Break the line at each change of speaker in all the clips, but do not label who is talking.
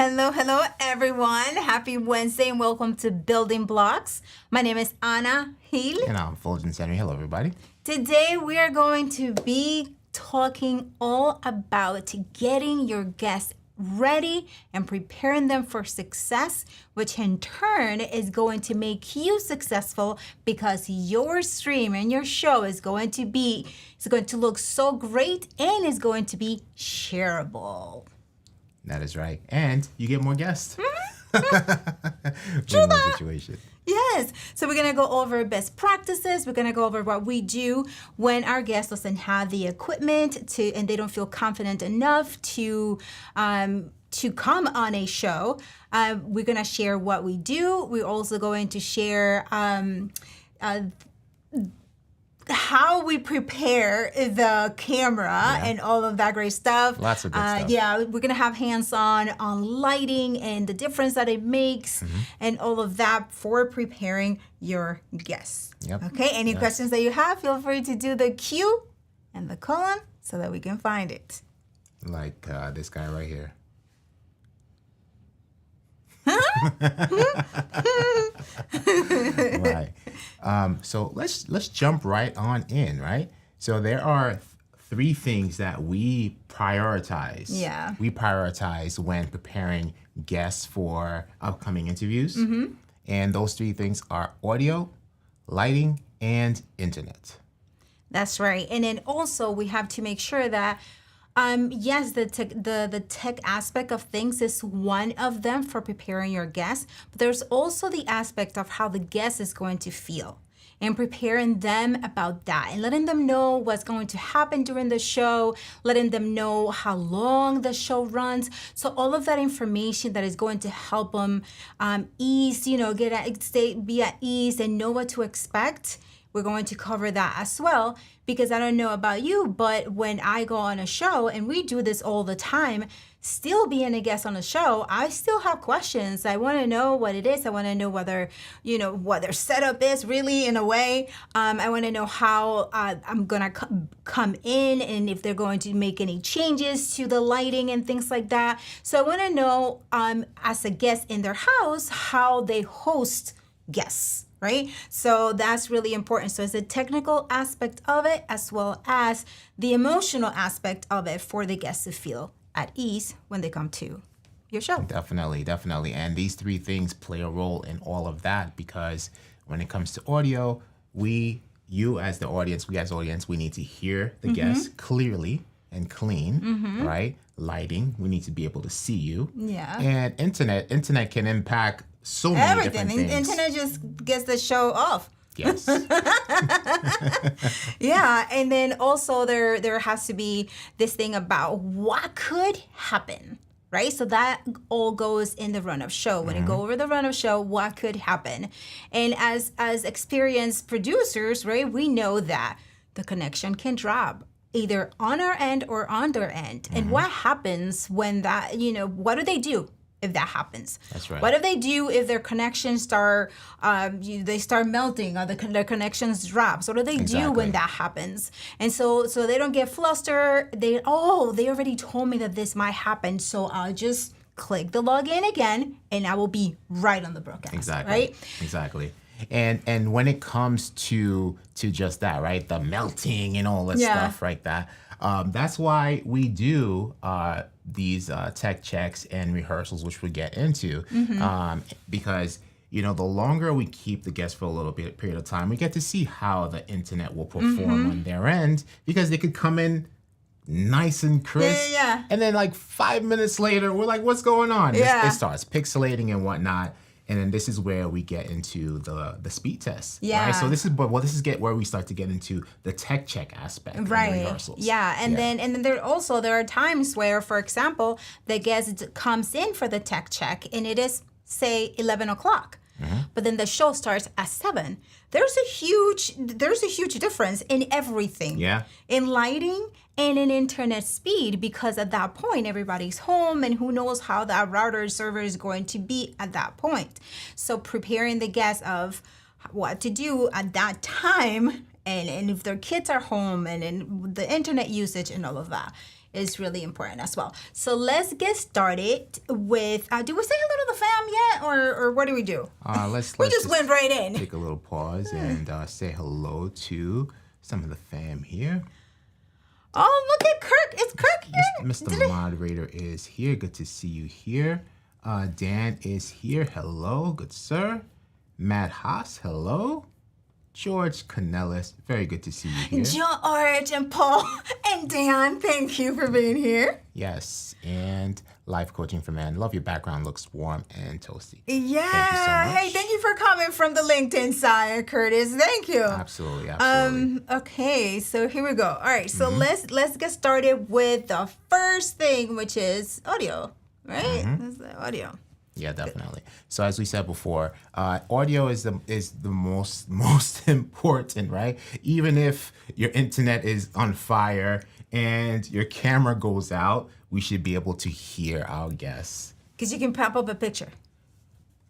Hello, everyone. Happy Wednesday and welcome to Building Blocks. My name is Anna Hill.
And I'm Fuljens. Hello, everybody.
Today, we are going to be talking all about getting your guests ready and preparing them for success, which in turn is going to make you successful because your stream and your show is going to look so great and is going to be shareable.
That is right. And you get more guests.
True that. Situation. Yes. So we're going to go over best practices. We're going to go over what we do when our guest doesn't have the equipment and they don't feel confident enough to come on a show. We're going to share what we do. We're also going to share how we prepare the camera and all of that great stuff.
Lots of good stuff.
Yeah, we're going to have hands-on on lighting and the difference that it makes and all of that for preparing your guests.
Yep.
Okay, any questions that you have, feel free to do the Q and the colon so that we can find it.
Like this guy right here. Right. So let's jump right on in, right? So there are three things that we prioritize.
Yeah.
We prioritize when preparing guests for upcoming interviews. And those three things are audio, lighting, and internet.
That's right. And then also we have to make sure that yes, the tech aspect of things is one of them for preparing your guests, but there's also the aspect of how the guest is going to feel and preparing them about that and letting them know what's going to happen during the show, letting them know how long the show runs. So all of that information that is going to help them be at ease and know what to expect. We're going to cover that as well, because I don't know about you, but when I go on a show, and we do this all the time, still being a guest on a show, I still have questions. I want to know what it is. I want to know whether, what their setup is really in a way. I want to know how I'm going to come in and if they're going to make any changes to the lighting and things like that. So I want to know, as a guest in their house, how they host guests. Right? So that's really important. So it's a technical aspect of it as well as the emotional aspect of it for the guests to feel at ease when they come to your show.
Definitely. And these three things play a role in all of that, because when it comes to audio, you as the audience, we need to hear the guests clearly and clean, right? Lighting, we need to be able to see you.
Yeah.
And internet can impact so many different things.
Internet just gets the show off.
Yes.
Yeah, and then also there has to be this thing about what could happen, right? So that all goes in the run of show. When you go over the run of show, what could happen? And as experienced producers, right, we know that the connection can drop either on our end or on their end. And what happens when that, what do they do if that happens?
That's right.
What do they do if their connections start melting or their connections drop? So what do they do when that happens? And so they don't get flustered. They already told me that this might happen, so I'll just click the login again and I will be right on the broadcast.
Exactly.
Right?
Exactly. And when it comes to just that, right, the melting and all that stuff like that, that's why we do these tech checks and rehearsals, which we get into, because the longer we keep the guests for a little bit period of time, we get to see how the internet will perform on their end, because they could come in nice and crisp, and then like 5 minutes later, we're like, what's going on? It starts pixelating and whatnot. And then this is where we get into the speed test.
Yeah.
Right? So this is where we start to get into the tech check aspect of the rehearsals.
Yeah. And then there are times where, for example, the guest comes in for the tech check and it is, say, 11 o'clock. But then the show starts at 7. There's a huge difference in everything.
Yeah.
In lighting and in internet speed, because at that point everybody's home and who knows how that router server is going to be at that point. So preparing the guests of what to do at that time and if their kids are home and the internet usage and all of that is really important as well. So let's get started with, do we say hello to the fam yet? Or what do we do?
Let's
We just went right in.
Take a little pause and say hello to some of the fam here.
Oh, look at Kirk. Is Kirk here?
Mr. Moderator is here. Good to see you here. Dan is here. Hello, good sir. Matt Haas, hello. George Canellis, very good to see you here.
George and Paul and Dan, thank you for being here.
Yes, and life coaching for men. Love your background, looks warm and toasty.
Yeah.
Thank you so much.
Hey, thank you for coming from the LinkedIn side, Curtis. Thank you.
Absolutely.
Okay, so here we go. All right, so let's get started with the first thing, which is audio, right? That's the audio.
Yeah, definitely. So as we said before, audio is the most important, right? Even if your internet is on fire and your camera goes out, we should be able to hear our guests.
Because you can pop up a picture.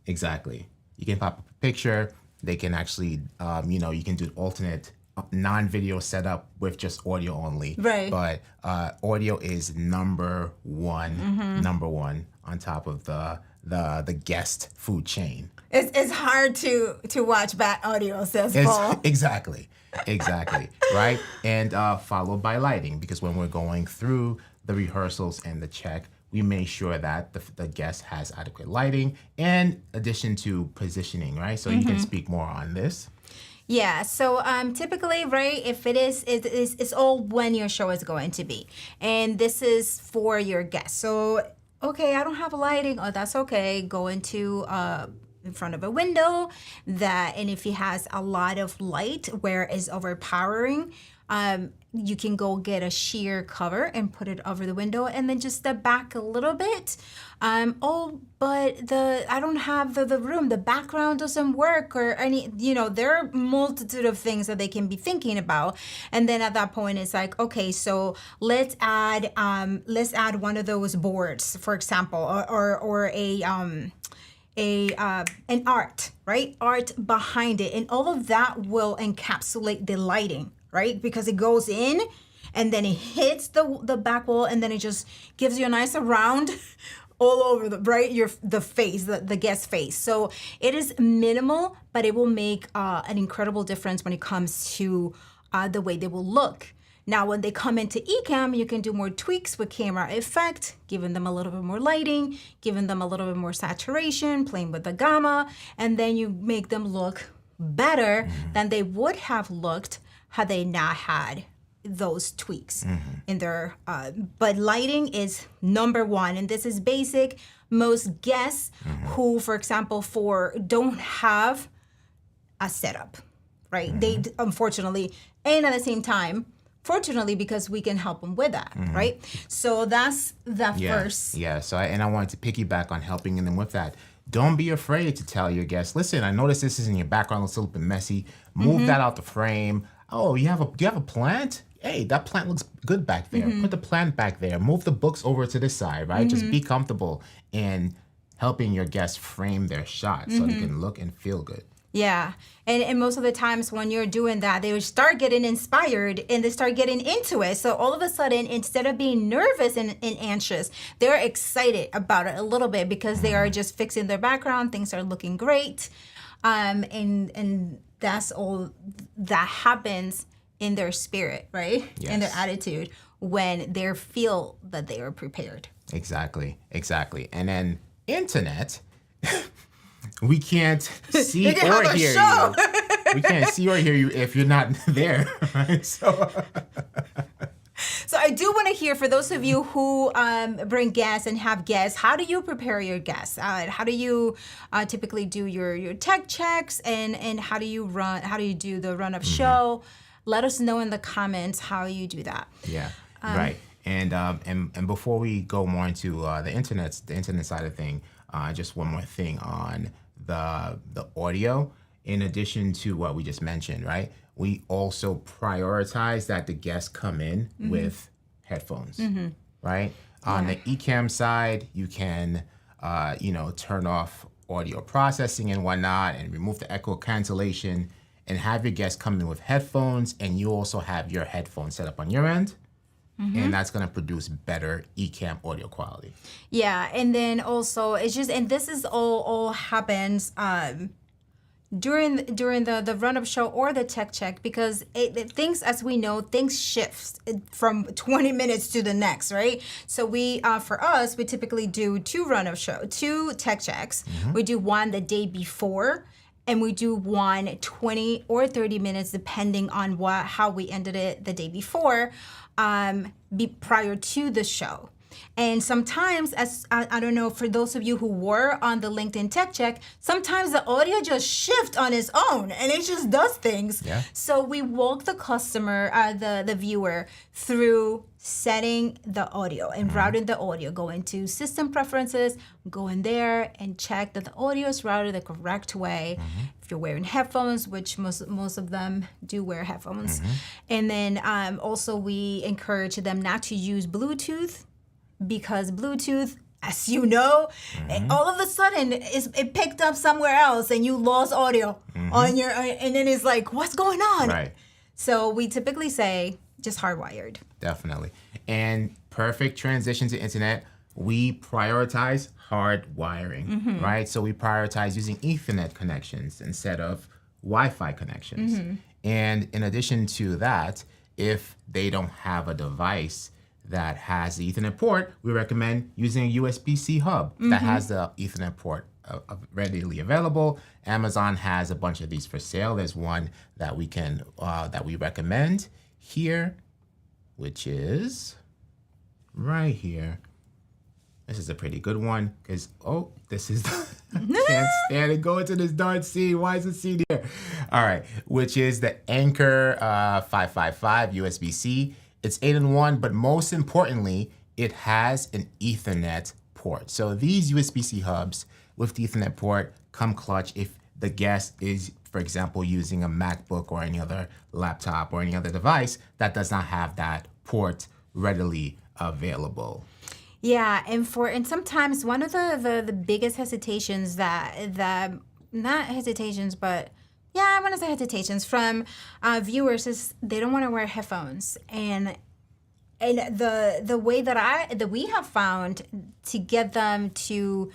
Exactly. You can pop up a picture. They can actually, you can do alternate non-video setup with just audio only.
Right.
But audio is number one on top of the guest food chain.
It's hard to watch bad audio, says Paul.
Exactly, right? And followed by lighting, because when we're going through the rehearsals and the check, we make sure that the guest has adequate lighting, in addition to positioning, right? So you can speak more on this.
Yeah, so typically, right, if it's all when your show is going to be. And this is for your guests. So, okay, I don't have lighting. Oh, that's okay. Go into in front of a window and if it has a lot of light where it's overpowering, you can go get a sheer cover and put it over the window and then just step back a little bit. But I don't have the room, the background doesn't work or any, there are multitude of things that they can be thinking about. And then at that point, it's like, okay, so let's add one of those boards, for example, or an art, right? Art behind it. And all of that will encapsulate the lighting, right? Because it goes in and then it hits the back wall and then it just gives you a nice round all over the face, the guest face. So it is minimal, but it will make an incredible difference when it comes to the way they will look. Now, when they come into Ecamm, you can do more tweaks with camera effect, giving them a little bit more lighting, giving them a little bit more saturation, playing with the gamma, and then you make them look better than they would have looked had they not had those tweaks in their, but lighting is number one. And this is basic. Most guests who, for example, don't have a setup, right? They, unfortunately, and at the same time, fortunately, because we can help them with that, right? So that's the first.
Yeah, so I wanted to piggyback on helping them with that. Don't be afraid to tell your guests, listen, I noticed this is in your background, looks a little bit messy. Move that out the frame. Oh, do you have a plant? Hey, that plant looks good back there. Put the plant back there. Move the books over to this side, right? Just be comfortable in helping your guests frame their shot so they can look and feel good.
Yeah. And most of the times when you're doing that, they start getting inspired and they start getting into it. So all of a sudden, instead of being nervous and anxious, they're excited about it a little bit because they are just fixing their background. Things are looking great. And that's all that happens in their spirit, right?
Yes.
In their attitude when they feel that they are prepared.
Exactly. And then internet... We can't see or hear you. We can't see or hear you if you're not there, right? So
I do want to hear, for those of you who bring guests and have guests, how do you prepare your guests? How do you typically do your tech checks and how do you do the run of show? Let us know in the comments how you do that.
Yeah, right. And before we go more into the internet side of thing, just one more thing on the audio. In addition to what we just mentioned, right? We also prioritize that the guests come in with headphones, right? On the Ecamm side, you can, turn off audio processing and whatnot, and remove the echo cancellation, and have your guests come in with headphones, and you also have your headphones set up on your end. and that's going to produce better Ecamm audio quality.
Yeah, and then also it's just, and this is all happens during the run up show or the tech check, because things, as we know, things shift from 20 minutes to the next, right? So we for us, we typically do two tech checks. We do one the day before, and we do one 20 or 30 minutes depending on how we ended it the day before, prior to the show. And sometimes, as I don't know, for those of you who were on the LinkedIn Tech Check, sometimes the audio just shifts on its own and it just does things.
Yeah.
So we walk the customer, the viewer, through setting the audio and routing the audio. Go into system preferences, go in there and check that the audio is routed the correct way. If you're wearing headphones, which most of them do wear headphones. And then also we encourage them not to use Bluetooth, because Bluetooth, as you know, all of a sudden it picked up somewhere else and you lost audio on your, and then it's like, what's going on?
Right.
So we typically say just hardwired.
Definitely. And perfect transition to internet, we prioritize hard wiring, right? So we prioritize using Ethernet connections instead of Wi-Fi connections. And in addition to that, if they don't have a device that has the Ethernet port, we recommend using a USB-C hub that has the Ethernet port readily available. Amazon has a bunch of these for sale. There's one that we recommend here, which is right here. This is a pretty good one because, this is, can't stand it. Go into this darn scene. Why is it seen here? All right, which is the Anchor 555 USB-C. It's 8-in-1, but most importantly, it has an Ethernet port. So these USB-C hubs with the Ethernet port come clutch if the guest is, for example, using a MacBook or any other laptop or any other device that does not have that port readily available.
Yeah, and sometimes one of the biggest hesitations that not hesitations, but yeah, I want to say hesitations from viewers is they don't want to wear headphones, and the way that we have found to get them to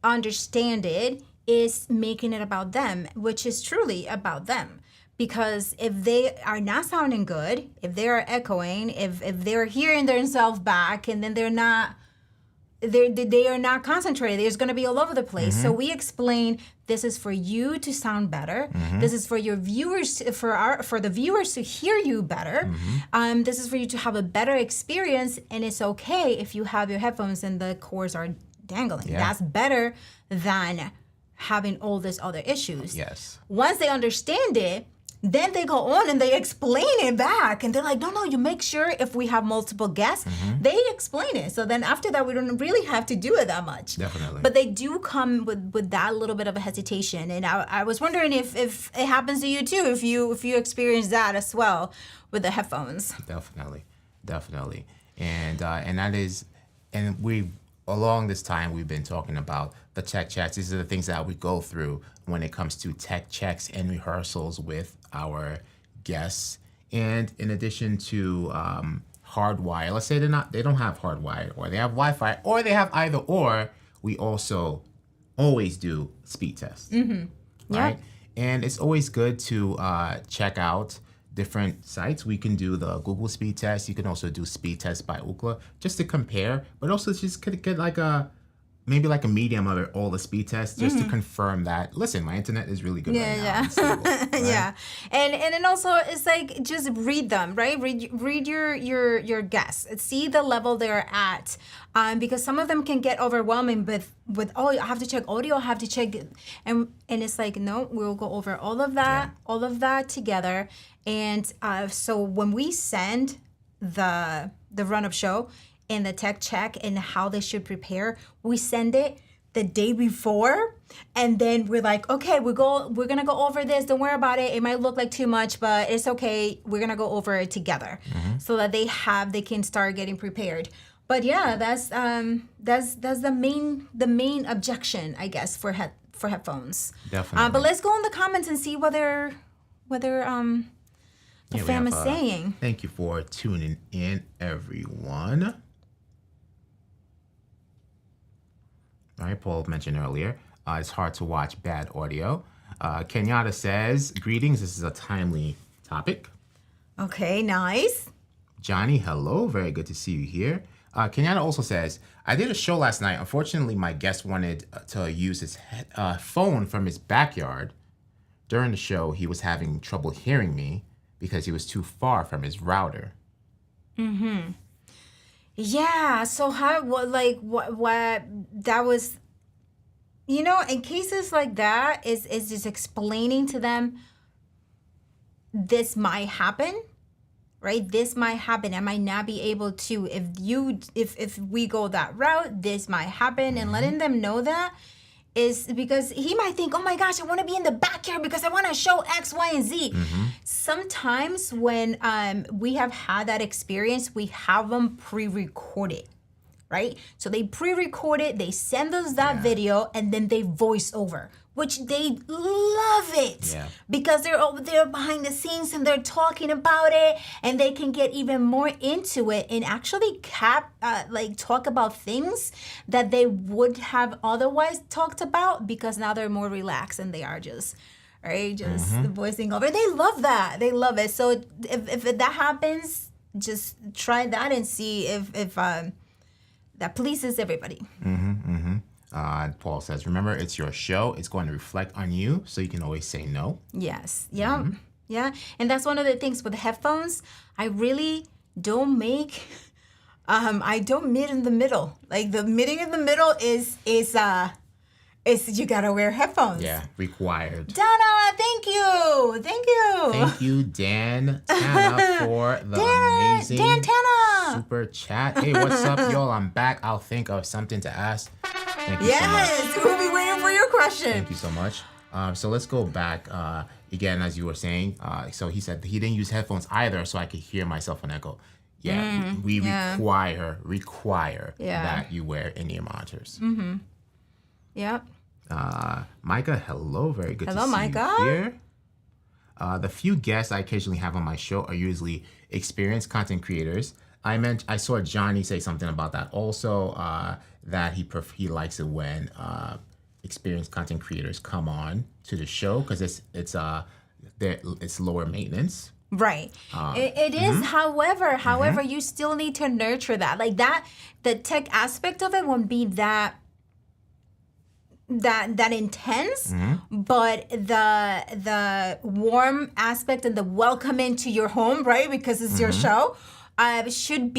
understand it is making it about them, which is truly about them. Because if they are not sounding good, if they are echoing, if they're hearing themselves back, and then they are not concentrated, there's going to be all over the place. So we explain this is for you to sound better. This is for your viewers, for the viewers to hear you better. This is for you to have a better experience, and it's okay if you have your headphones and the cords are dangling.
Yeah.
That's better than having all these other issues.
Yes.
Once they understand it, then they go on and they explain it back. And they're like, no, you make sure if we have multiple guests, they explain it. So then after that, we don't really have to do it that much.
Definitely.
But they do come with that little bit of a hesitation. And I was wondering if it happens to you too, if you experience that as well with the headphones.
Definitely. And that is, and along this time, we've been talking about the tech checks. These are the things that we go through when it comes to tech checks and rehearsals with our guests. And in addition to hardwire, let's say they don't have hardwire, or they have Wi-Fi, or they have either or, we also always do speed tests, right? And it's always good to check out different sites. We can do the Google speed test. You can also do speed tests by Ookla just to compare, but also just get like maybe like a medium of it, all the speed tests, just to confirm that, listen, my internet is really good right now. It's stable, right?
Yeah. And then also it's like, just read them, right? Read your guests. See the level they're at. Because some of them can get overwhelming with I have to check audio, I have to check, and it's like, no, we'll go over all of that together. And so when we send the run-up show and the tech check and how they should prepare, we send it the day before, and then we're like, okay, we're gonna go over this. Don't worry about it. It might look like too much, but it's okay. We're gonna go over it together, so that they can start getting prepared. But yeah, that's the main objection, I guess, for headphones.
Definitely.
But let's go in the comments and see whether The fam is saying.
Thank you for tuning in, everyone. All right, Paul mentioned earlier, it's hard to watch bad audio. Kenyatta says, greetings, this is a timely topic.
Okay, nice.
Johnny, hello, very good to see you here. Kenyatta also says, I did a show last night. Unfortunately, my guest wanted to use his phone from his backyard. During the show, he was having trouble hearing me because he was too far from his router.
Mm-hmm. Yeah, so what that was, in cases like that, is just explaining to them, this might happen, right? This might happen. I might not be able to, if we go that route, this might happen. And letting them know that is because he might think, oh my gosh, I want to be in the backyard because I want to show X, Y, and Z. Sometimes when we have had that experience, we have them pre-recorded, right? So they pre-record it, they send us that video, and then they voice over, which they love it because they're over there behind the scenes and they're talking about it, and they can get even more into it and actually talk about things that they would have otherwise talked about, because now they're more relaxed and they are just voicing over. They love that. They love it. So if that happens, just try that and see if that pleases everybody.
Paul says, remember, it's your show. It's going to reflect on you, so you can always say no.
Yes. Yeah. Yeah. And that's one of the things with the headphones. I really don't make, I don't meet in the middle. Like, the meeting in the middle is you gotta wear headphones.
Yeah, required.
Dana, thank you.
Thank you, Dan Tana, for the amazing
Dan Tana.
super chat. Hey, what's up, y'all? I'm back. I'll think of something to ask. Thank you so much.
We'll be waiting for your question.
Thank you so much. So let's go back again, as you were saying. So he said he didn't use headphones either, so I could hear myself on echo. Yeah, we require that you wear in-ear monitors.
Yep.
Micah, hello. Very good to see
Micah.
you here. The few guests I occasionally have on my show are usually experienced content creators. I saw Johnny say something about that also, that he likes it when experienced content creators come on to the show because it's lower maintenance.
Right. It is. However, you still need to nurture that. Like that, the tech aspect of it won't be that intense, but the warm aspect and the welcome into your home, right? Because it's your show, should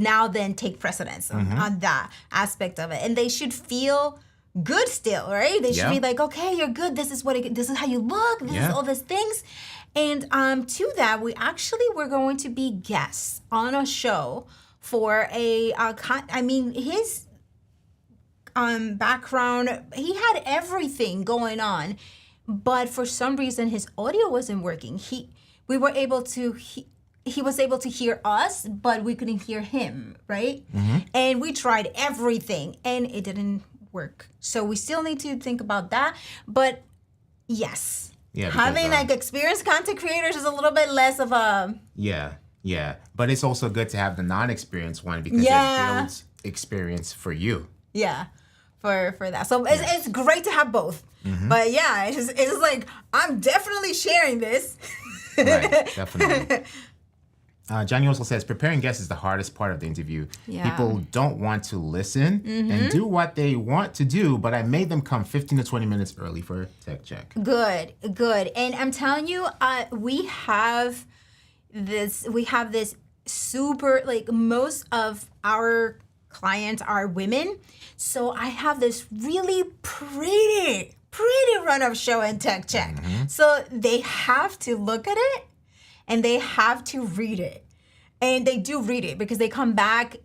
now then take precedence on that aspect of it, and they should feel good still, right? They should be like, okay, you're good. This is how you look. This is all these things. And to that, we're going to be guests on a show for his background, he had everything going on, but for some reason his audio wasn't working. He was able to hear us, but we couldn't hear him, right? And we tried everything and it didn't work. So we still need to think about that. But yes, having experienced content creators is a little bit less of a
but it's also good to have the non-experienced one because it builds experience for you.
For that. So it's great to have both. But it's just like, I'm definitely sharing this.
Right, definitely. Johnny also says, preparing guests is the hardest part of the interview. People don't want to listen and do what they want to do, but I made them come 15 to 20 minutes early for tech check.
Good. And I'm telling you, we have this super, like, most of our clients are women. So I have this really pretty run of show and tech check. So they have to look at it and they have to read it. And they do read it because they come back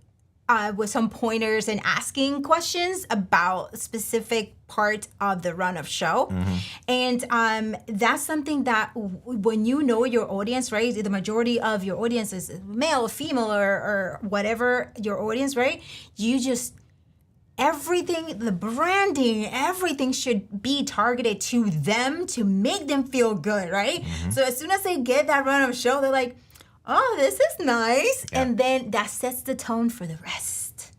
with some pointers and asking questions about specific part of the run of show. And that's something that when you know your audience, right? The majority of your audience is male, female, or whatever your audience, right? You just everything, the branding, everything should be targeted to them to make them feel good, right? So as soon as they get that random show, they're like, oh, this is nice.
Yeah.
And then that sets the tone for the rest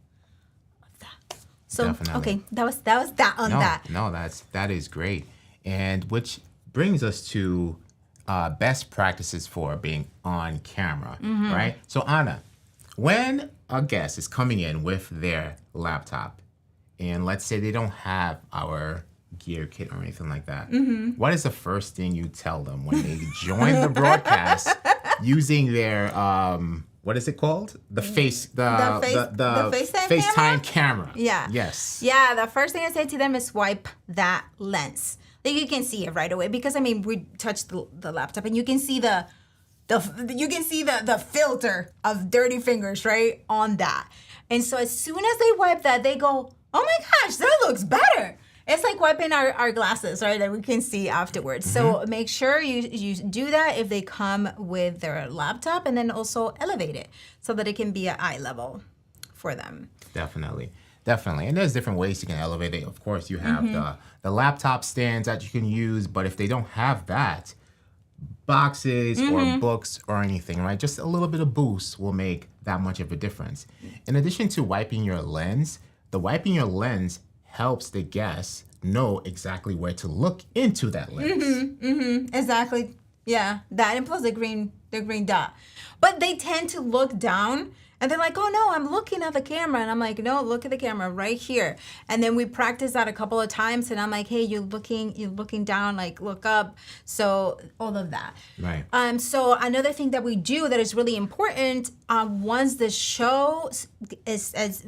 of that. So,
Definitely.
okay, that was that on that.
No, that is great. And which brings us to best practices for being on camera, right? So Anna, when a guest is coming in with their laptop, and let's say they don't have our gear kit or anything like that, what is the first thing you tell them when they join the broadcast using their what is it called? The FaceTime camera.
Yeah.
Yes.
Yeah, the first thing I say to them is swipe that lens. Like you can see it right away because I mean we touched the laptop and you can see the filter of dirty fingers right on that. And so as soon as they wipe that, they go, oh my gosh, that looks better. It's like wiping our glasses, right, that we can see afterwards. So make sure you do that if they come with their laptop, and then also elevate it so that it can be at eye level for them.
Definitely. And there's different ways you can elevate it. Of course, you have the laptop stands that you can use, but if they don't have that, boxes or books or anything, right? Just a little bit of boost will make that much of a difference. In addition to wiping your lens, the wiping your lens helps the guests know exactly where to look into that lens.
Exactly. Yeah, that and plus the green dot. But they tend to look down and they're like, oh no, I'm looking at the camera. And I'm like, no, look at the camera right here. And then we practice that a couple of times and I'm like, hey, you're looking down, like look up. So all of that.
Right.
So another thing that we do that is really important, once the show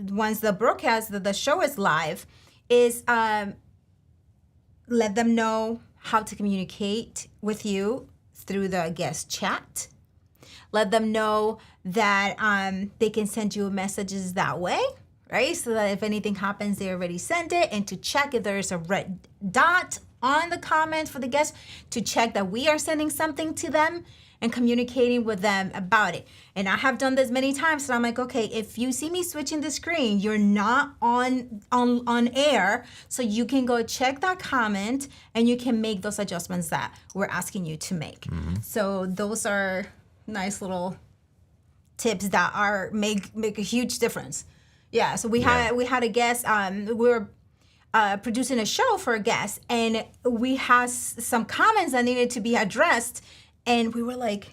once the broadcast, the show is live, is let them know how to communicate with you through the guest chat. Let them know that they can send you messages that way, right? So that if anything happens, they already sent it. And to check if there's a red dot on the comment for the guest, to check that we are sending something to them and communicating with them about it. And I have done this many times. So I'm like, okay, if you see me switching the screen, you're not on air. So you can go check that comment and you can make those adjustments that we're asking you to make. So those are nice little tips that are make a huge difference. Yeah. So we had a guest. We were producing a show for a guest, and we had some comments that needed to be addressed, and we were like,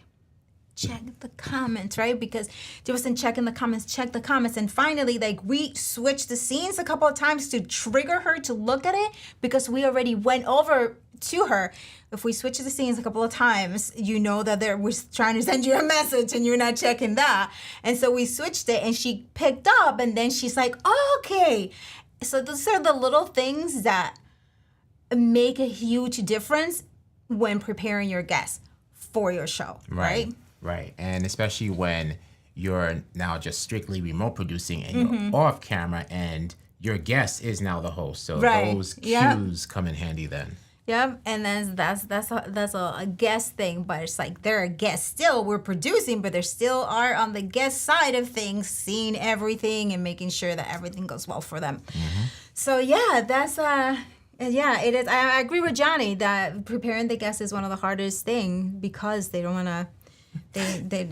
check the comments, right? Because they wasn't checking the comments, check the comments. And finally, like we switched the scenes a couple of times to trigger her to look at it because we already went over to her. If we switch the scenes a couple of times, you know that there was trying to send you a message and you're not checking that. And so we switched it and she picked up and then she's like, oh, okay. So those are the little things that make a huge difference when preparing your guests for your show, right?
Right. And especially when you're now just strictly remote producing and you're off camera and your guest is now the host. So those cues come in handy then.
Yep, and then that's a guest thing, but it's like they're a guest still. We're producing, but they still are on the guest side of things, seeing everything and making sure that everything goes well for them. So yeah, that's it is. I agree with Johnny that preparing the guest is one of the hardest things because they don't want to. They're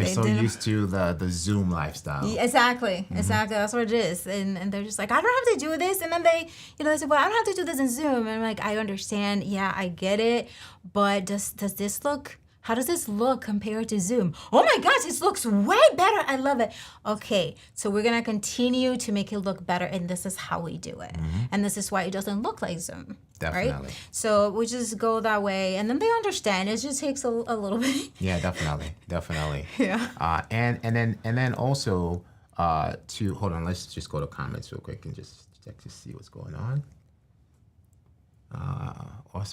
so used to the Zoom lifestyle.
Exactly. That's what it is. And they're just like, I don't have to do this. And then they say, well, I don't have to do this in Zoom. And I'm like, I understand. Yeah, I get it. But how does this look compared to Zoom? Oh my gosh, this looks way better. I love it. Okay, so we're going to continue to make it look better. And this is how we do it. And this is why it doesn't look like Zoom.
Definitely.
Right? So we just go that way. And then they understand. It just takes a little bit.
Yeah, definitely.
Yeah.
And then also hold on, let's just go to comments real quick and just check to see what's going on.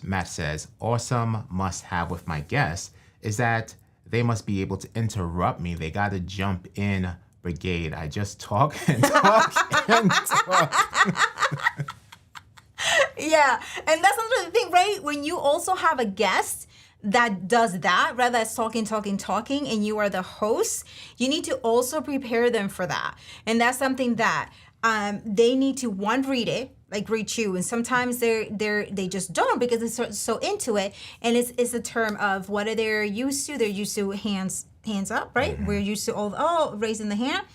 Matt says, awesome must have with my guests is that they must be able to interrupt me. They got to jump in brigade. I just talk and talk and talk.
Yeah, and that's another thing, right? When you also have a guest that does that, rather than talking, and you are the host, you need to also prepare them for that. And that's something that they need to read it, like read you, and sometimes they just don't because they're so into it, and it's a term of what are they used to. They're used to hands up, right? We're used to all raising the hand.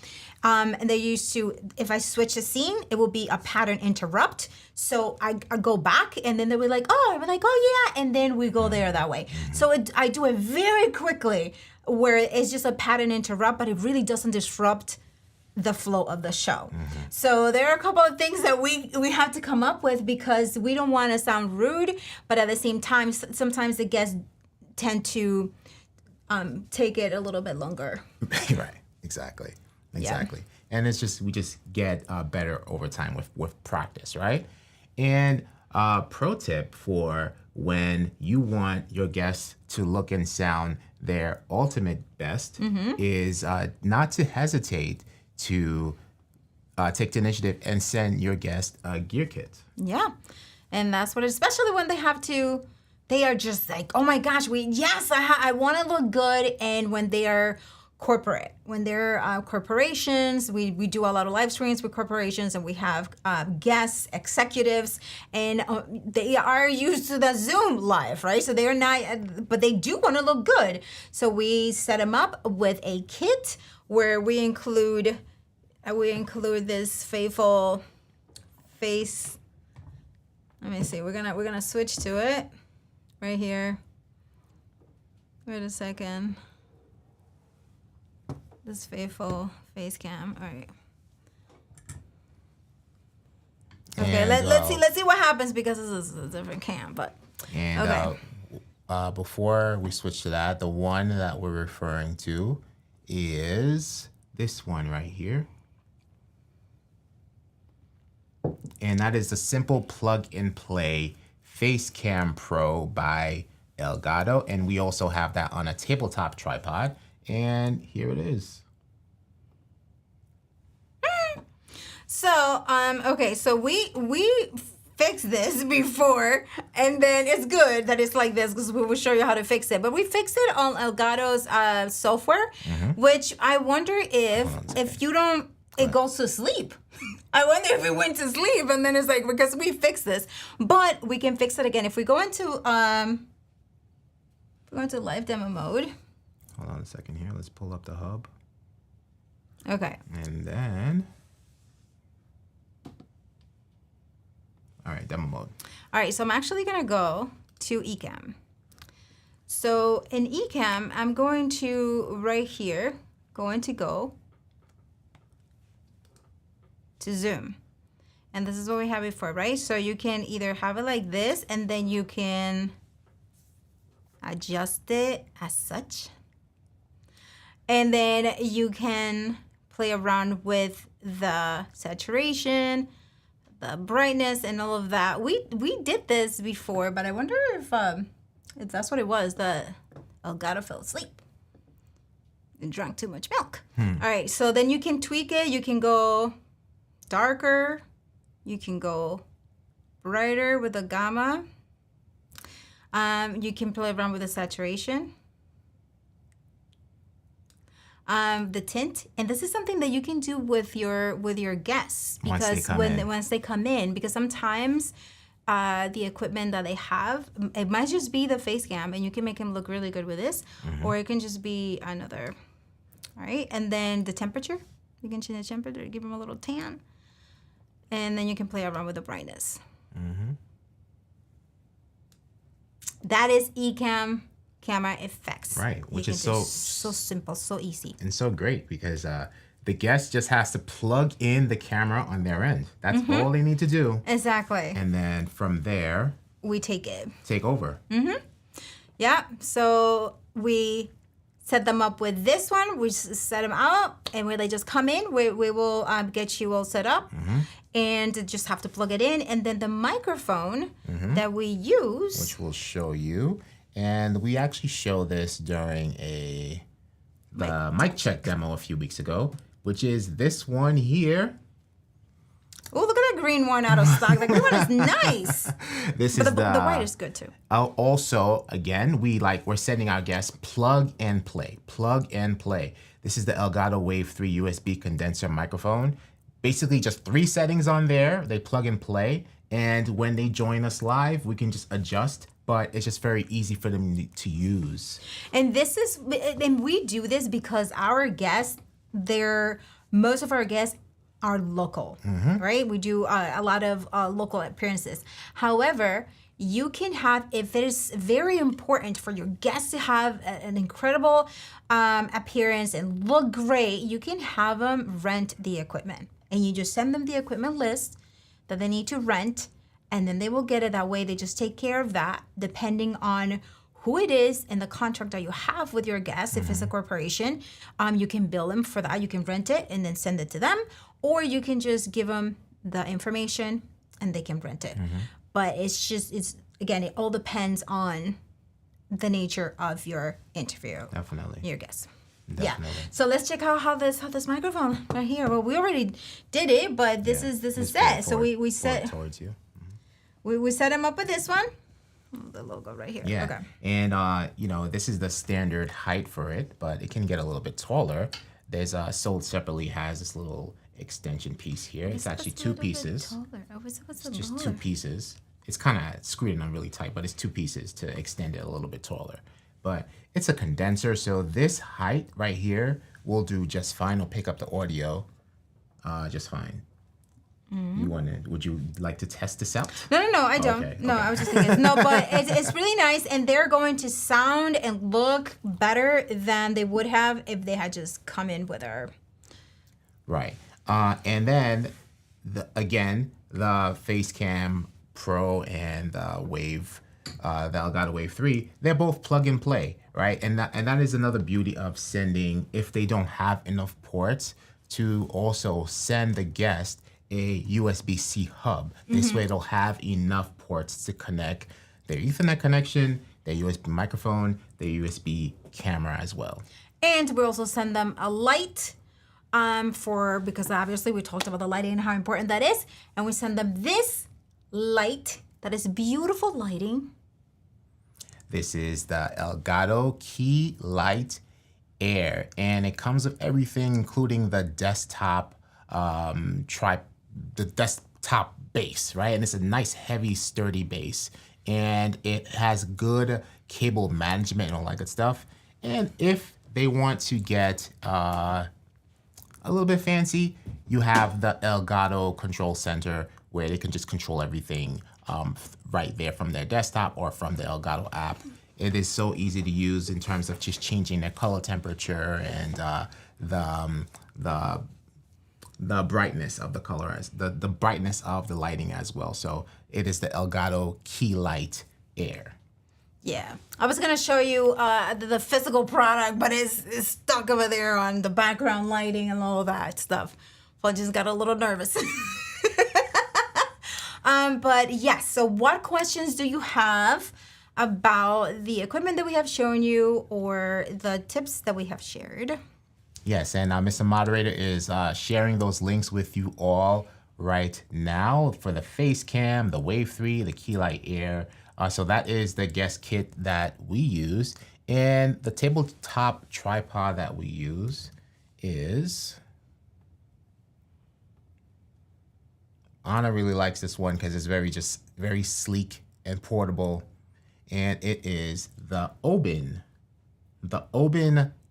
And they're used to, if I switch a scene, it will be a pattern interrupt. So I go back and then they'll be like, oh yeah. And then we go there that way. So I do it very quickly where it's just a pattern interrupt, but it really doesn't disrupt the flow of the show. So there are a couple of things that we have to come up with because we don't want to sound rude, but at the same time, sometimes the guests tend to take it a little bit longer.
Right, exactly. And it's just, we just get better over time with practice, right? And pro tip for when you want your guests to look and sound their ultimate best is not to hesitate to take the initiative and send your guest a gear kit.
Yeah. And that's what, especially when they are just like, oh my gosh, I want to look good. And when they are corporate, when they're corporations, we do a lot of live streams with corporations, and we have guests, executives, and they are used to the Zoom live, right? So they're not, but they do want to look good. So we set them up with a kit where we include this faithful face. Let me see. We're gonna switch to it right here. Wait a second. This faithful face cam. All right. Okay, let's see what happens because this is a different cam, but
and okay. Before we switch to that, the one that we're referring to is this one right here. And that is the simple plug and play Facecam Pro by Elgato. And we also have that on a tabletop tripod. And here it is.
So, okay, so we fixed this before, and then it's good that it's like this because we will show you how to fix it. But we fixed it on Elgato's software, which I wonder if you don't, it goes to sleep. I wonder if it went to sleep, and then it's like, because we fixed this. But we can fix it again. If we go into live demo mode.
Hold on a second here. Let's pull up the hub.
Okay.
And then, all right, demo mode.
All right, so I'm actually gonna go to Ecamm. So in Ecamm, I'm going to right here, go to Zoom. And this is what we have before, right? So you can either have it like this, and then you can adjust it as such. And then you can play around with the saturation, the brightness, and all of that. We did this before, but I wonder if that's what it was. The Elgato fell asleep and drank too much milk. All right, so then you can tweak it. You can go darker. You can go brighter with the gamma. You can play around with the saturation. The tint, and this is something that you can do with your guests because once they come in, because sometimes the equipment that they have, it might just be the face cam, and you can make them look really good with this, or it can just be another. All right, and then the temperature, you can change the temperature, give them a little tan, and then you can play around with the brightness. That is Ecamm camera effects,
right? Which is so
simple, so easy,
and so great because the guest just has to plug in the camera on their end. That's all they need to do.
Exactly.
And then from there,
we take
over.
Yeah. So we set them up with this one. We set them up, and when they just come in, we will get you all set up, and just have to plug it in, and then the microphone that we use,
which we'll show you. And we actually showed this during the mic check demo a few weeks ago, which is this one here.
Oh, look at that green one out of stock. The green one is nice. The white is good too.
Also, again, we're sending our guests plug and play. This is the Elgato Wave 3 USB condenser microphone. basically just 3 settings on there. They plug and play. And when they join us live, we can just adjust, but it's just very easy for them to use.
And we do this because our guests, most of our guests are local, right? We do a lot of local appearances. However, you can have, if it is very important for your guests to have an incredible appearance and look great, you can have them rent the equipment. And you just send them the equipment list that they need to rent, and then they will get it that way. They just take care of that depending on who it is and the contract that you have with your guests. If it's a corporation, you can bill them for that. You can rent it and then send it to them, or you can just give them the information and they can rent it. But again, it all depends on the nature of your interview.
Definitely.
Your guests.
Definitely.
Yeah. So let's check out how this microphone right here. Well, we already did it, but this is set. So we set
towards you.
we set him up with this one. The logo right here.
Yeah.
Okay.
And this is the standard height for it, but it can get a little bit taller. There's sold separately has this little extension piece here. It's actually 2 pieces. It's just 2 pieces. It's kind of screwed in on really tight, but it's 2 pieces to extend it a little bit taller. But it's a condenser, so this height right here will do just fine. It'll pick up the audio just fine. Would you like to test this out?
No, I don't.
Okay,
no,
okay.
I was just thinking. No, but it's really nice, and they're going to sound and look better than they would have if they had just come in with our.
Right. And then, the Facecam Pro and the Wave, the Elgato Wave 3, they're both plug and play, right? And that is another beauty of sending, if they don't have enough ports, to also send the guest a USB-C hub. This way they'll have enough ports to connect their Ethernet connection, their USB microphone, their USB camera as well.
And we also send them a light because obviously we talked about the lighting and how important that is. And we send them this light that is beautiful lighting.
This is the Elgato Key Light Air, and it comes with everything, including the desktop the desktop base, right? And it's a nice, heavy, sturdy base, and it has good cable management and all that good stuff. And if they want to get a little bit fancy, you have the Elgato Control Center, where they can just control everything right there from their desktop or from the Elgato app. It is so easy to use in terms of just changing their color temperature and the brightness of the color, the brightness of the lighting as well. So it is the Elgato Key Light Air.
Yeah, I was gonna show you the physical product, but it's stuck over there on the background lighting and all that stuff. Well, I just got a little nervous. But yes, so what questions do you have about the equipment that we have shown you or the tips that we have shared?
Yes, and Mr. Moderator is sharing those links with you all right now for the Facecam, the Wave 3, the Key Light Air. So that is the guest kit that we use. And the tabletop tripod that we use is... Anna really likes this one because it's very sleek and portable. And it is the Oben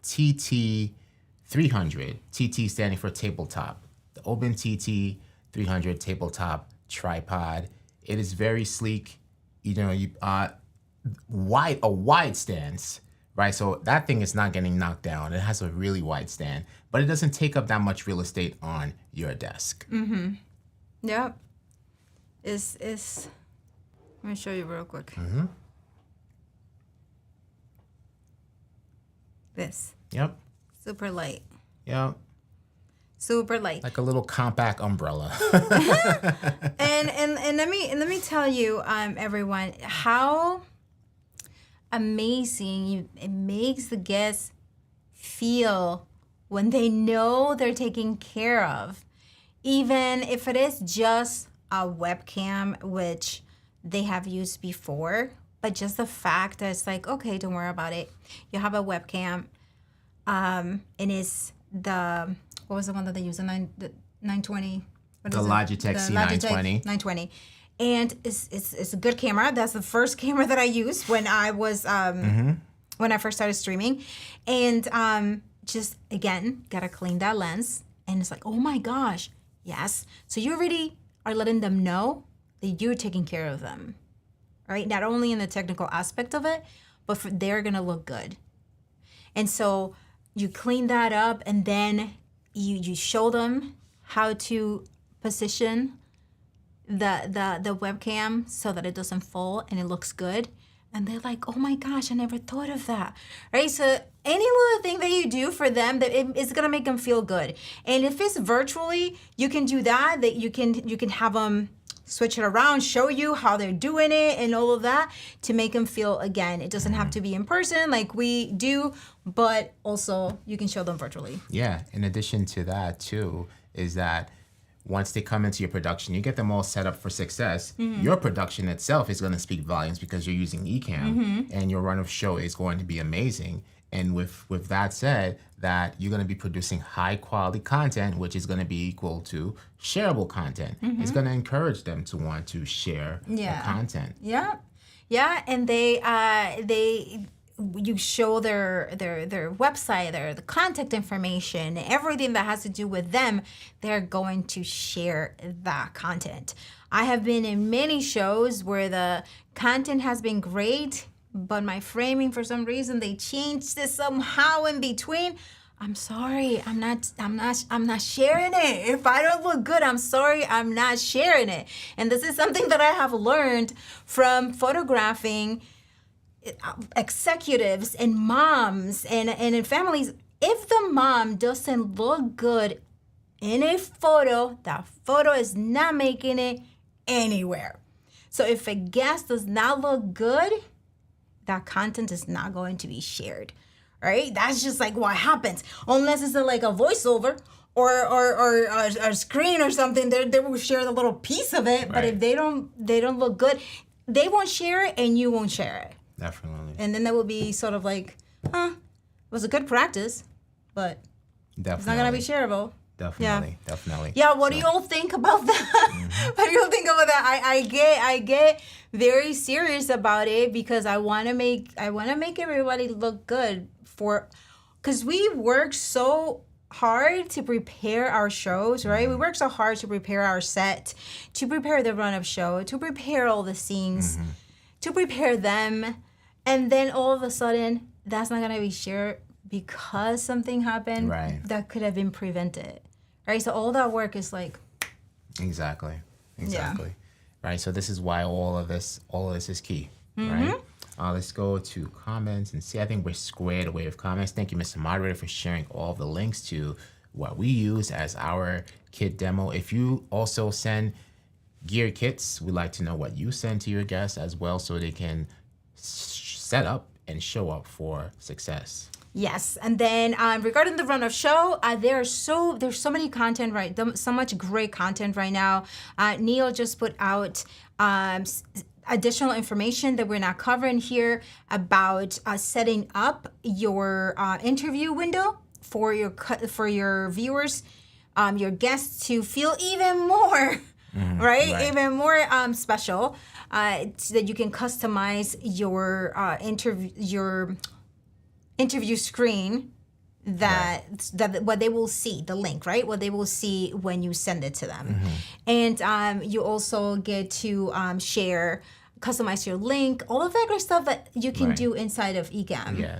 TT 300, TT standing for tabletop. The Oben TT 300 tabletop tripod. It is very sleek. A wide stance, right? So that thing is not getting knocked down. It has a really wide stand, but it doesn't take up that much real estate on your desk.
Mm-hmm. Yep. Let me show you real quick.
Mm-hmm.
This.
Yep.
Super light.
Yep.
Super light.
Like a little compact umbrella.
and let me tell you, everyone, how amazing it makes the guests feel when they know they're taken care of. Even if it is just a webcam, which they have used before, but just the fact that it's like, okay, don't worry about it. You have a webcam, and it's what was the one that they use? 920. What
The
is it?
Logitech C920.
920. And it's a good camera. That's the first camera that I used when I was when I first started streaming. And just again, gotta clean that lens. And it's like, oh my gosh, yes. So you already are letting them know that you're taking care of them, right? Not only in the technical aspect of it, but they're gonna look good. And so you clean that up, and then you show them how to position the webcam so that it doesn't fall and it looks good. And they're like, oh my gosh, I never thought of that, right? So any little thing that you do for them, that it's gonna make them feel good. And if it's virtually, you can do that you can have them switch it around, show you how they're doing it and all of that to make them feel, again, it doesn't have to be in person like we do, but also you can show them virtually.
Yeah, in addition to that too, is that once they come into your production, you get them all set up for success. Your production itself is going to speak volumes because you're using Ecamm, and your run of show is going to be amazing. And with that said, that you're going to be producing high quality content, which is going to be equal to shareable content. It's going to encourage them to want to share the content.
Yeah, and you show their website, the contact information, everything that has to do with them. They're going to share that content. I have been in many shows where the content has been great, but my framing, for some reason, they changed it somehow in between. I'm sorry, I'm not sharing it. If I don't look good, I'm sorry, I'm not sharing it. And this is something that I have learned from photographing executives and moms and in families. If the mom doesn't look good in a photo, that photo is not making it anywhere. So if a guest does not look good, that content is not going to be shared, right? That's just like what happens. Unless it's like a voiceover or a screen or something, they will share the little piece of it. Right. But if they don't look good, they won't share it and you won't share it.
Definitely.
And then that will be sort of like, it was a good practice, but it's not going to be shareable.
Definitely.
Yeah, what do you all think about that? What do you all think about that? I get very serious about it because I want to make everybody look good because we work so hard to prepare our shows, right? We work so hard to prepare our set, to prepare the run of show, to prepare all the scenes, to prepare them. And then all of a sudden, that's not going to be shared because something happened that could have been prevented. Right? So all that work is like...
Exactly. Yeah. Right? So this is why all of this is key, right? Let's go to comments and see. I think we're squared away with comments. Thank you, Mr. Moderator, for sharing all the links to what we use as our kit demo. If you also send gear kits, we'd like to know what you send to your guests as well so they can set up and show up for success.
Yes, and then regarding the run of show, there's so many content, right? So much great content right now. Neil just put out additional information that we're not covering here about setting up your interview window for your viewers, your guests to feel even more. Right? Even more special, so that you can customize your interview screen that what they will see, the link, right? What they will see when you send it to them. And you also get to customize your link, all of that great stuff that you can do inside of Ecamm.
Yeah,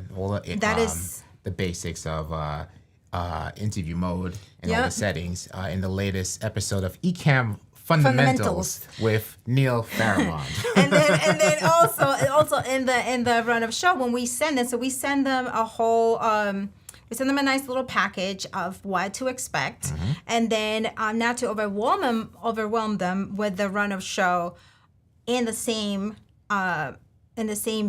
that is the basics of interview mode and all the settings in the latest episode of Ecamm Fundamentals with Neil Faramond.
and then also in the run of show when we send it, so we send them a whole we send them a nice little package of what to expect, and then not to overwhelm them with the run of show in the same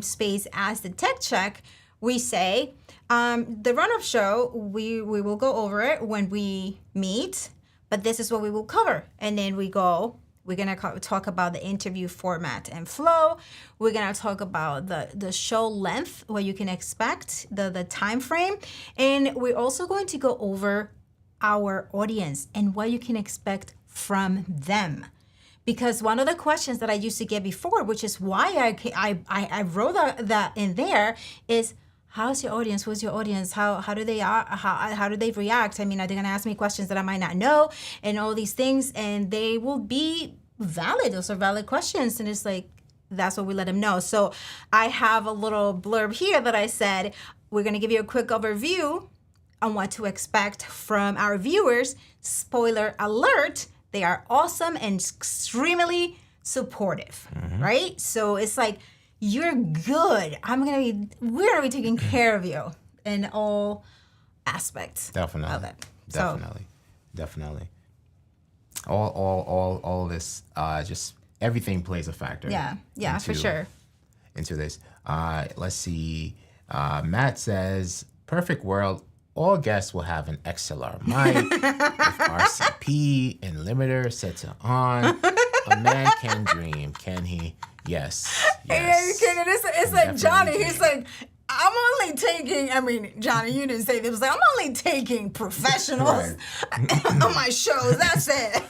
space as the tech check. We say the run of show we will go over it when we meet. But this is what we will cover. And then we're going to talk about the interview format and flow. We're going to talk about the show length, what you can expect, the time frame. And we're also going to go over our audience and what you can expect from them. Because one of the questions that I used to get before, which is why I wrote that in there, is how's your audience? Who's your audience? How do they react? I mean, are they gonna ask me questions that I might not know and all these things? And they will be valid. Those are valid questions. And it's like, that's what we let them know. So I have a little blurb here that I said, we're gonna give you a quick overview on what to expect from our viewers. Spoiler alert, they are awesome and extremely supportive, right? So it's like, you're good. We're gonna be taking care of you in all aspects
Definitely.
of it.
Definitely. All this, just everything plays a factor.
Yeah, for sure.
Into this. Let's see. Matt says, perfect world. All guests will have an XLR mic with RCP and limiter set to on. A man can dream, can he? Yes.
It's like Johnny. He's like, I'm only taking. I mean, Johnny, you didn't say this. Like, I'm only taking professionals on my shows. That's it.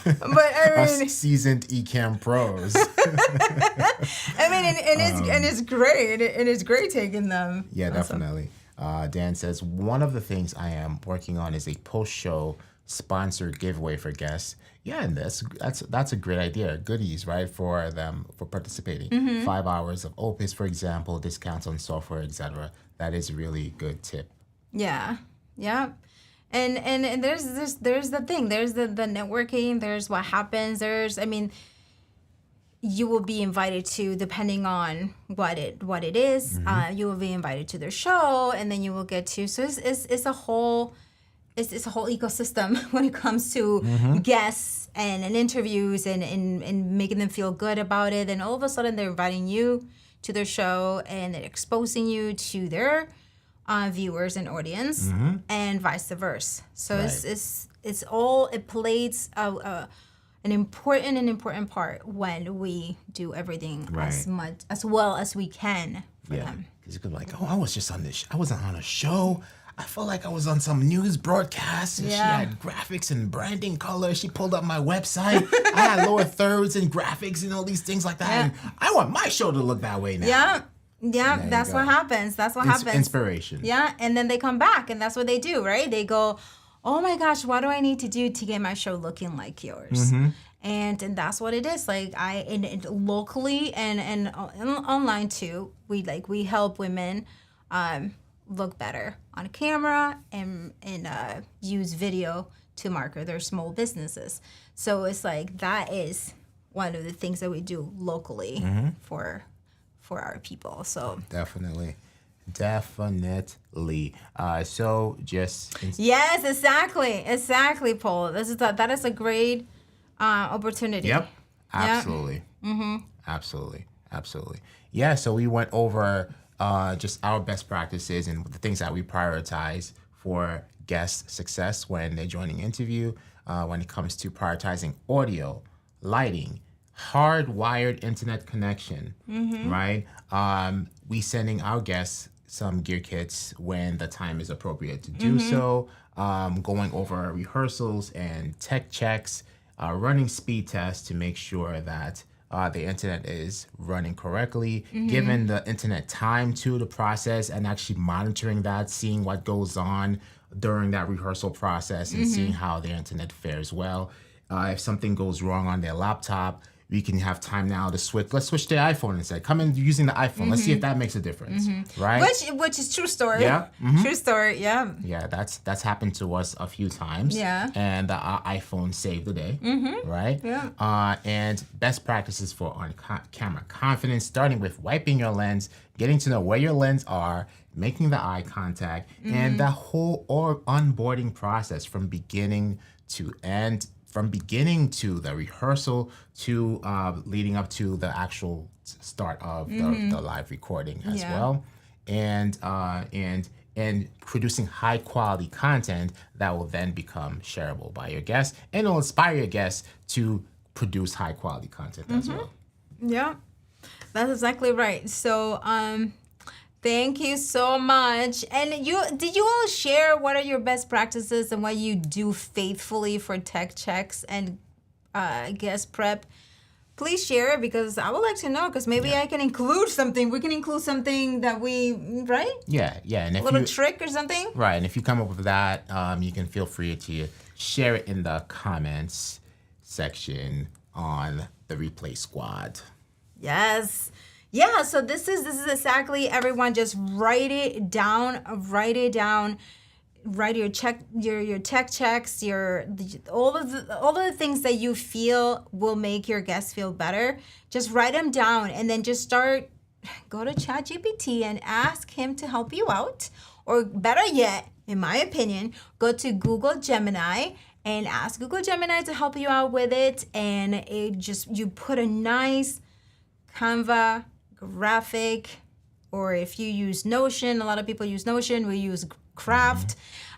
But I mean,
us seasoned Ecamm pros.
I mean, and it's great. And it's great taking them.
Yeah, definitely. Dan says, one of the things I am working on is a post-show sponsored giveaway for guests. Yeah, and that's a great idea. Goodies, right, for them for participating. 5 hours of Opus, for example, discounts on software, etc. That is a really good tip.
Yeah. And there's the thing. There's the networking. There's what happens. You will be invited to, depending on what it is. You will be invited to their show, and then you will get to. So it's a whole ecosystem when it comes to guests and interviews and making them feel good about it. And all of a sudden, they're inviting you to their show, and they're exposing you to their viewers and audience, and vice versa. So right. It plays an important part when we do everything as well as we can for them.
Because you could be like, I was just on this. I wasn't on a show. I felt like I was on some news broadcast, and she had graphics and branding color. She pulled up my website. I had lower thirds and graphics and all these things like that. And I want my show to look that way now.
Yeah, that's what happens. That's what happens.
Inspiration.
Yeah, and then they come back, and that's what they do, right? They go, oh my gosh, what do I need to do to get my show looking like yours? And that's what it is. Like locally and online too, we help women look better on camera and use video to market their small businesses. So it's like that is one of the things that we do locally for our people. So
definitely. So just
yes, exactly, Paul. That is a great opportunity.
Yep. Absolutely. Absolutely. Yeah. So we went over just our best practices and the things that we prioritize for guest success when they're joining interview. When it comes to prioritizing audio, lighting, hardwired internet connection, right? We sending our guests some gear kits when the time is appropriate to do so, going over rehearsals and tech checks, running speed tests to make sure that the internet is running correctly, giving the internet time to the process and actually monitoring that, seeing what goes on during that rehearsal process and seeing how their internet fares well. If something goes wrong on their laptop, we can have time now to switch. Let's switch to the iPhone instead. Come in using the iPhone. Let's see if that makes a difference, right?
Which is true story.
Yeah.
True story. Yeah.
Yeah, that's happened to us a few times.
Yeah.
And our iPhone saved the day, right?
Yeah.
And best practices for on-camera confidence, starting with wiping your lens, getting to know where your lens are, making the eye contact, and the whole onboarding process from beginning to end. From beginning to the rehearsal to leading up to the actual start of the live recording as well, and producing high quality content that will then become shareable by your guests, and it'll inspire your guests to produce high quality content as well.
Yeah, that's exactly right. So Thank you so much. And did you all share what are your best practices and what you do faithfully for tech checks and guest prep? Please share it because I would like to know because maybe I can include something. We can include something that right?
Yeah. And if
a little trick or something?
Right. And if you come up with that, you can feel free to share it in the comments section on the Replay Squad.
Yes. Yeah, so this is exactly, everyone, just write it down. Write your tech checks, all of the things that you feel will make your guests feel better. Just write them down and then just go to ChatGPT and ask him to help you out. Or better yet, in my opinion, go to Google Gemini and ask Google Gemini to help you out with it. And you put a nice Canva graphic, or if you use Notion, a lot of people use Notion, we use Craft,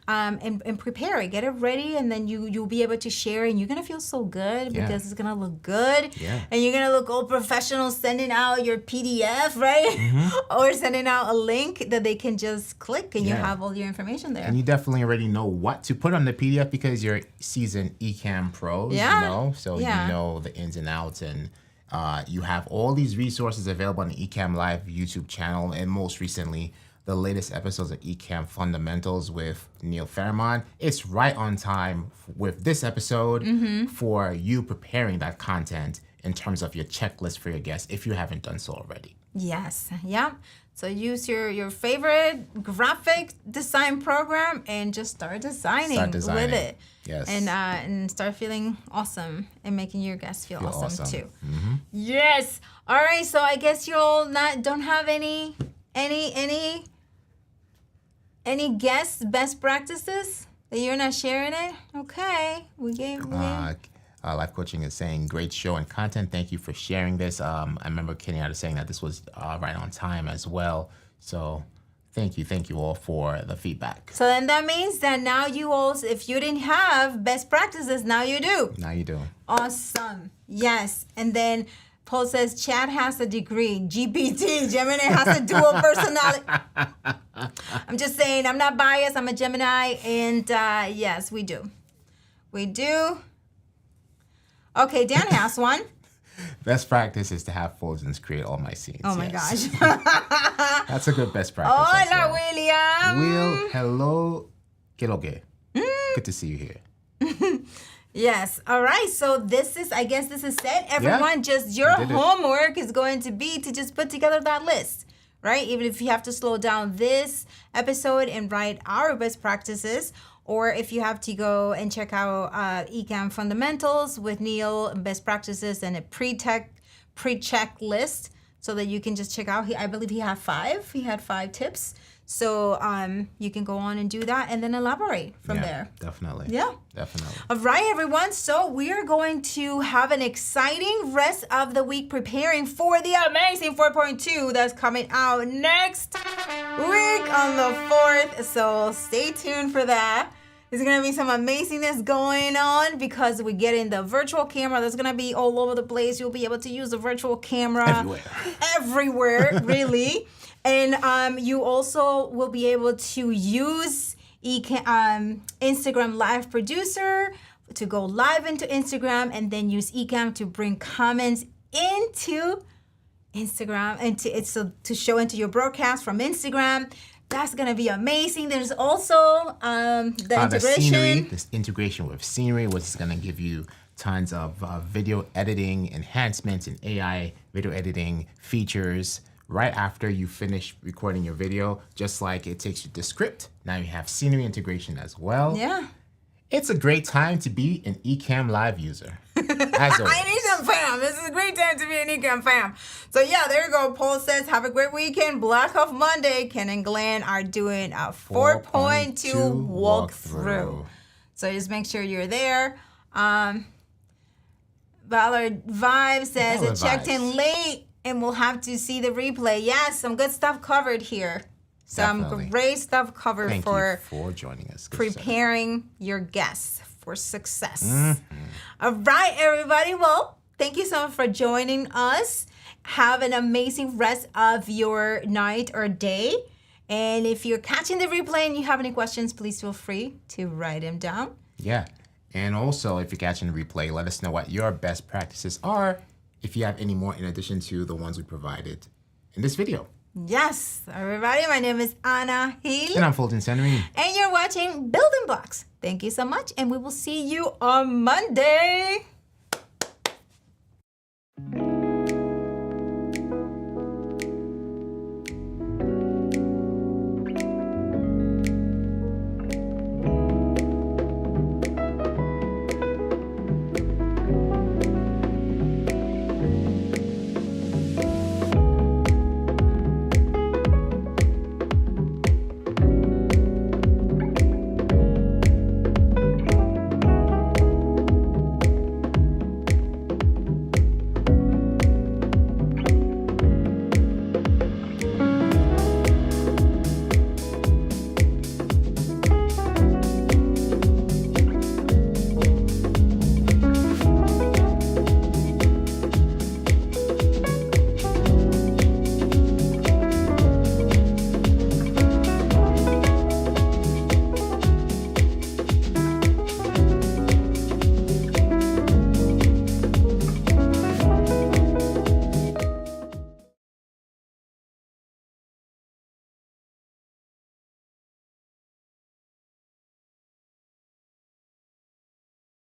and prepare it, get it ready, and then you'll be able to share, and you're gonna feel so good because it's gonna look good, and you're gonna look all professional sending out your PDF, right? Or sending out a link that they can just click, and you have all your information there.
And you definitely already know what to put on the PDF because you're seasoned Ecamm pros, so you know the ins and outs, and you have all these resources available on the Ecamm Live YouTube channel, and most recently, the latest episodes of Ecamm Fundamentals with Neil Fairmont. It's right on time with this episode for you preparing that content in terms of your checklist for your guests, if you haven't done so already.
Yes, yeah. So use your favorite graphic design program and just start designing with it.
Yes.
And start feeling awesome and making your guests feel awesome too. Yes. All right. So I guess you all don't have any guest best practices that you're not sharing it. Okay. We gave.
Life Coaching is saying, great show and content. Thank you for sharing this. I remember Kenyatta saying that this was right on time as well. So thank you all for the feedback.
So then that means that now you all, if you didn't have best practices, now you do.
Now you do.
Awesome. Yes. And then Paul says, Chad has a degree. GPT, Gemini has a dual personality. I'm just saying, I'm not biased. I'm a Gemini. And yes, we do. We do. Okay, Dan has one.
Best practice is to have Fuljens create all my scenes.
Oh my gosh.
That's a good best practice.
Hola, William.
Will, hello. Kiloge. Good to see you here.
Yes. All right. So I guess this is set. Everyone, just your homework is going to be to just put together that list, right? Even if you have to slow down this episode and write our best practices, or if you have to go and check out Ecamm Fundamentals with Neil, best practices, and a pre-check list so that you can just check out. I believe he had 5. He had 5 tips. So you can go on and do that and then elaborate from there.
Definitely.
Yeah.
Definitely.
All right, everyone. So we are going to have an exciting rest of the week preparing for the amazing 4.2 that's coming out next week on the 4th. So stay tuned for that. There's going to be some amazingness going on because we get in the virtual camera. That's going to be all over the place. You'll be able to use the virtual camera everywhere, really. And you also will be able to use Instagram Live Producer to go live into Instagram, and then use Ecamm to bring comments into Instagram and to show into your broadcast from Instagram. That's gonna be amazing. There's also the integration.
This integration with scenery, which is gonna give you tons of video editing enhancements and AI video editing features right after you finish recording your video. Just like it takes you to script, now you have scenery integration as well.
Yeah.
It's a great time to be an Ecamm Live user. As always.
I need some fam. This is a great time to be an Ecamm fam. So yeah, there you go. Paul says, have a great weekend. Black Off Monday. Ken and Glenn are doing a 4.2 walkthrough. So just make sure you're there. Ballard Vibe says it checked in late and we'll have to see the replay. Yes, some good stuff covered here. Some great stuff covered.
Thank you for joining us.
Preparing your guests for success. All right, everybody. Well, Thank you so much for joining us. Have an amazing rest of your night or day. And if you're catching the replay and you have any questions, please feel free to write them down.
Yeah. And also, if you're catching the replay, let us know what your best practices are, if you have any more in addition to the ones we provided in this video.
Yes, everybody, my name is Anna Hill.
And I'm Fuljens.
And you're watching Building Blocks. Thank you so much, and we will see you on Monday.